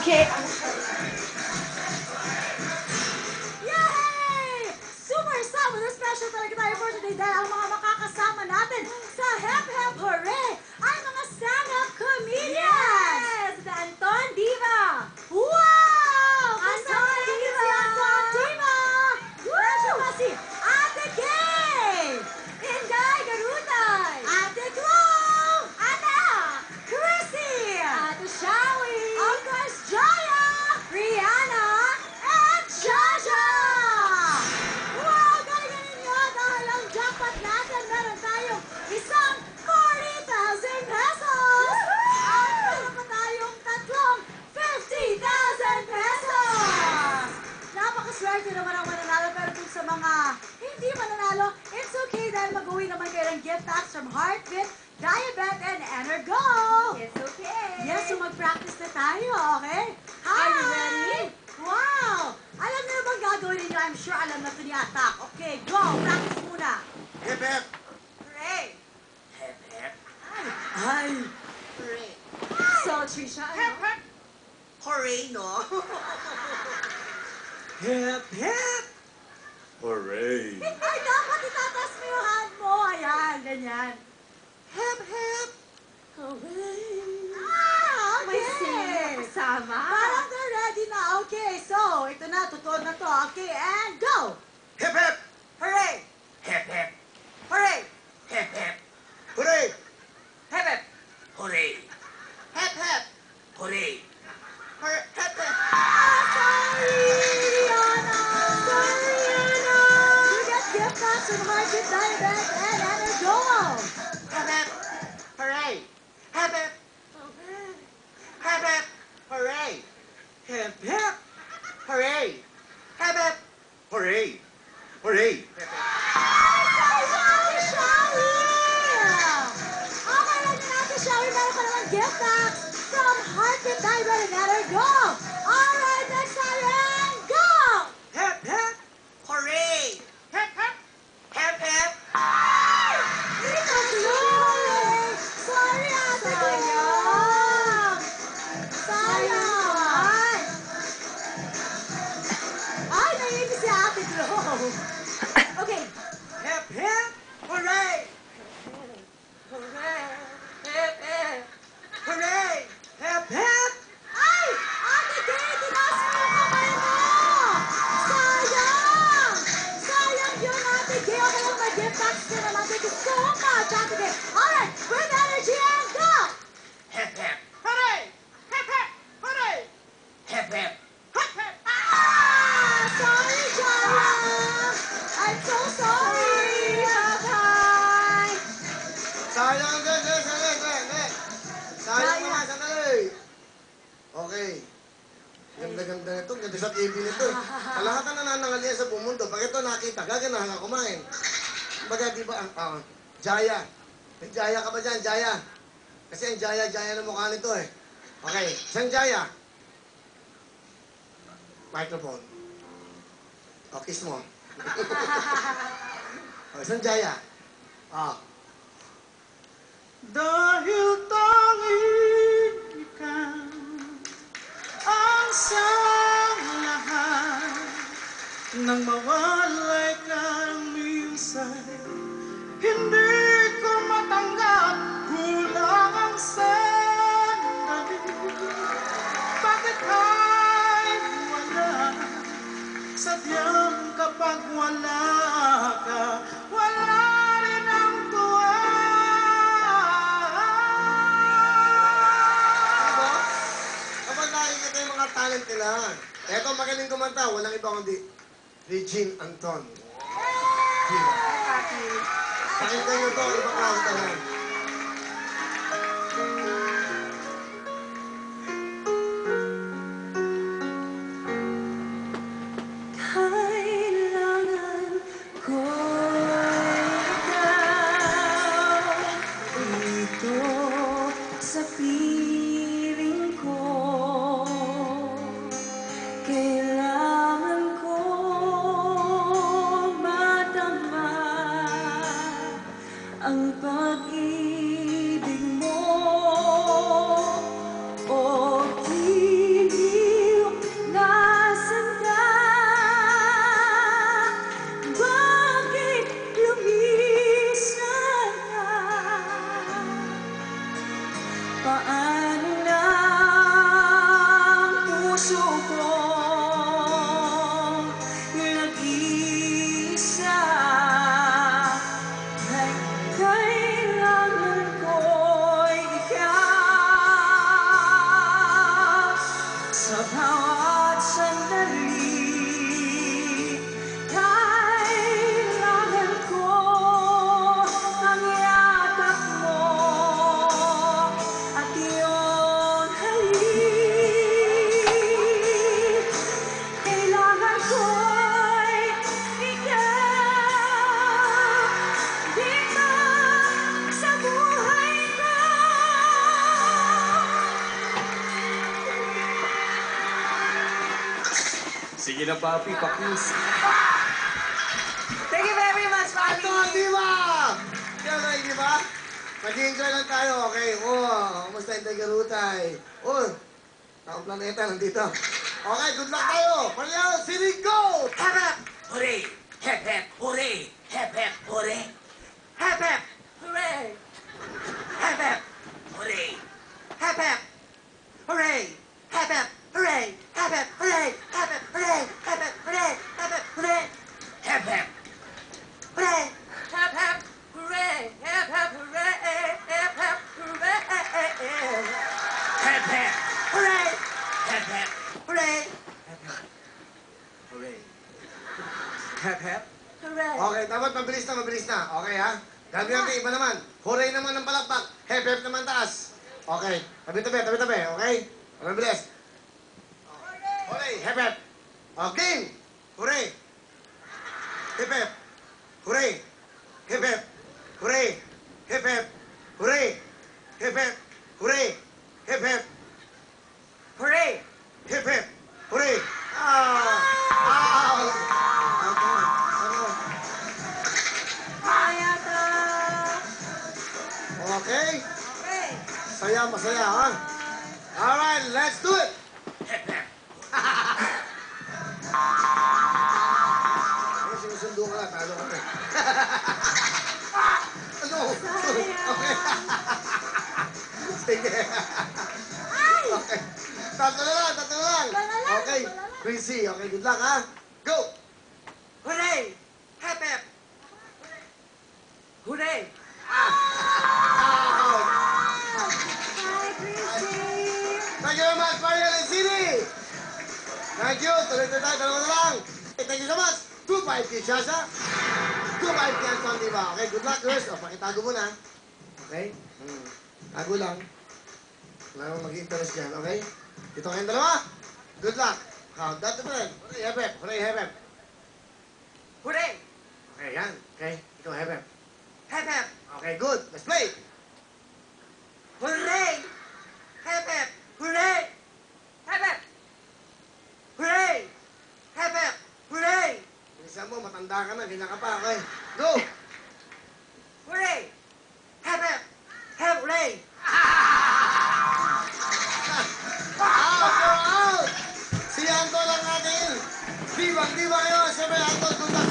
Okay. Yay! Super Summer special talaga tayo for today dahil ang mga makakasama natin sa Hep Hep Hooray ay mga stand-up comedians! Yes! The Anton Diva! Wow! Anton Diva! Si Anton Diva! Medyo ba si Ate Kay! Inday Garutay! Ate Chloe! Ana! Chrissy! Ate Shawi! Of course, Jaya! Rihanna! And Jaja! Wow! Galingan ninyo dahil ang jackpot natin meron tayong isang 40,000 pesos! At meron pa tayong tatlong 50,000 pesos! Napakaswerte naman ang mananalo pero kung sa mga hindi mananalo, it's okay dahil mag-uwi naman kayo ng gift packs from Heartbeat, Diabet, and Energo! It's okay! Yes, so mag-practice na tayo, okay? Hi! Are you ready? Wow! Alam niyo na bang gagawin ninyo? I'm sure alam na ito ni Atak. Okay, go! Practice muna. Hep, hep. Hooray! Hep, hep. Ay! Hooray. So, Trisha, Hep, ano? hep. Hooray, no? Hep, hep. Hooray. Ay, dapat itataas mo yung hand mo. Ayan, ganyan. Hep, hep. Hooray! Ah, May okay! singing kasama. Parang they're ready na. Okay, so, ito na, totoo na to. Okay, and go! Hep, hep. Hooray! Hep, hep. Hooray! Hep, hep. Hooray. Hep hep! Hooray. Hep, hep. Hooray. Hep, hep. Sorry, Rihanna! Sorry, Rihanna! You get gift packs from Heartbeat, Diabet, and Energo! Hep, hep. Hooray. Hep, hep. Hep, hep. Hooray. Hep, hep. Hooray. Hep, hep. Hooray. Hooray. Hep, hep. Sorry, Shawi! Okay lang din natin, Shawi. Meron pa naman gift packs from Heartbeat, Diabet, and Energo! Alright, next time, and go! Hep, hep. Hooray. Hep, hep. Hep, hep. Sorry, Ate Sayang! Sayang! Ay, naiinis si Ate Glo. Okay. Hep, hep. Hooray. Hooray. Hep, hep. Hooray. Hep, hep. Ay! Ate Gay, tinaas mo yung kamay mo! Sayang! Sayang yun, Ate Gay. Okay lang, may gift packs ka naman. Thank you so much, Ate Gay. Alright, with energy and go! Hep, hep. Hooray. Hep, hep. Hooray. Hep, hep. Hep, hep. Ah! Sorry, Jara! I'm so sorry! Bye-bye! Sayang, hindi. Sayang naman, sandali. Okay. Ganda-ganda nito. Ganda sa TV nito. Sa lahat na nananangalian sa buong mundo, pag ito nakita, gaganahan ka kumain. Kumbaga, di ba, Jaya. May Jaya ka ba dyan, Jaya? Kasi ang Jaya ng mukha nito eh. Okay, isang Jaya. Microphone. O, kiss mo. O, isang Jaya. Dahil tanging ikaw ang siyang lahat nang mawalay ka minsan, hindi ko matanggap kulang ang sandali. Bakit ay wala? Sadyang kapag wala ka, wala rin ang tuwa. Diba? Kapag nakikita yung mga talent nila, eto magaling kumanta, walang iba kundi Regine Anton. Diba? Pakinggan nyo to, ibang kantahan. Kailangan ko ikaw dito sa piling ko. Kailangan ko madama ang pag-ibig mo. Sa bawat sandali, kailangan ko ang yakap mo at iyong halik. Kailangan ko'y ikaw dito sa buhay ko. Sige na, papi, pakis. Thank you very much, Ito ang diva! Siyempre, di ba? Mag-enjoy lang tayo, okay? Kumusta yung taga-rutay? Taong planeta nandito. Okay, good luck tayo! Palayaw, City, go! Hep, hep, hooray! Hep, hep, hooray! Hep, hep, hooray! Hep, hep, Hooray! hep, hep, hooray! Hep, hep! Hooray! Hep, hep! Hooray! Hep, hep! Hooray! Hep, hep! Hooray! Hep, hep! Hooray! Hep, hep! Hooray! Hep, hep, Hooray! Hep, hep! Hooray! Hep, hep! Hooray! Hep, hep! Hooray! hep, hep, Hooray! hep, hep, Hooray! hooray! Hep, hep. Hooray! Okay, dapat mabilis na. Okay, ha? Gagawin natin iba naman. Hooray naman ng palakpak. Hep-hep naman taas. Okay, tabi-tabi, okay? Mabilis. Hooray, hep-hep. Game! Hooray! Hep-hep. Hooray! Hep-hep. Hooray! Hep-hep. Hooray! Hep-hep. Hooray! Hep-hep. Hooray! Hep-hep. Hooray! Ow! Hayata! Okay? Okay! Saya, masaya, ha? Alright, let's do it! Hep, hep. Ay, sinusundo ka na, talo ka na. Ano? Okay. Sige. Okay. Tatlo na lang. Okay. Chrissy, okay, good luck, ha? Go! Hooray! Hep, hep! Hooray! Out! Hi, Chrissy! Thank you very much, Mariel and Cindy! Thank you. Tuloy tayo, dalawa na lang. Thank you so much. 2-5 kay Shasha. 2-5 kay Anton, diba? Okay, good luck, girls. O, pakitago mo na. Okay? Tago lang. Wala namang mag-interest dyan, okay? Dito kayong dalawa. Good luck. Count that to 10. Hooray, hep-hep. Hooray, hep-hep. Hooray! Okay, yan. Okay, ikaw, hep-hep. Hep, hep! Okay, good. Let's play. Hooray! Hep, hep! Hooray! Hep, hep! Hooray! Hep, hep! Hooray! Bilisan mo, matanda ka na. Ganyan ka pa, okay? Go! Hooray! Hep, hep! Hep, hooray! Out! You're out! Si Anton lang natin. Diba kayo. Siyempre, Anton, good luck